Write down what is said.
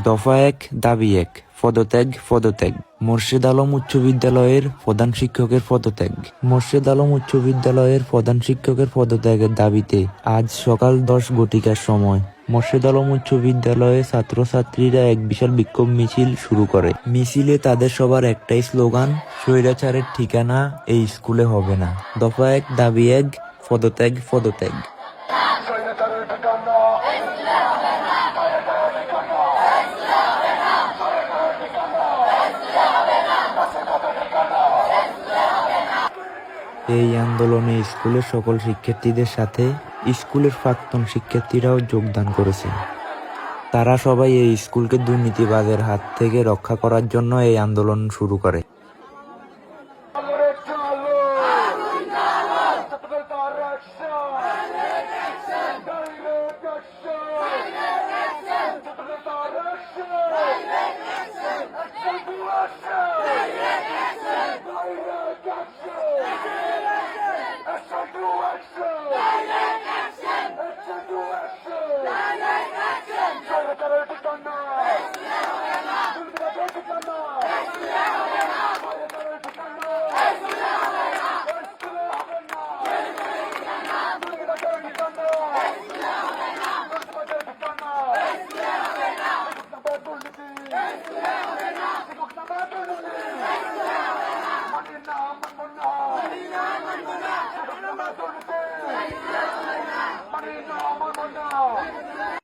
দফা ১ দাবি ১ পদত্যাগ পদত্যাগ মোর্শেদ আলম উচ্চ বিদ্যালয়ের প্রধান শিক্ষকের পদত্যাগ। মোর্শেদ আলম উচ্চ বিদ্যালয়ের প্রধান শিক্ষকের পদত্যাগের দাবিতে আজ সকাল 10 ঘটিকার সময় মোর্শেদ আলম উচ্চ বিদ্যালয়ে ছাত্রছাত্রীরা এক বিশাল বিক্ষোভ মিছিল শুরু করে। মিছিলে তাদের সবার একটাই স্লোগান, স্বৈরাচারের ঠিকানা এই স্কুলে হবে না। দফা ১ দাবি ১ পদত্যাগ পদত্যাগ। এই আন্দোলনে স্কুলের সকল শিক্ষার্থীদের সাথে স্কুলের প্রাক্তন শিক্ষার্থীরাও যোগদান করেছে। তারা সবাই এই স্কুলকে দুর্নীতিবাজের হাত থেকে রক্ষা করার জন্য এই আন্দোলন শুরু করে।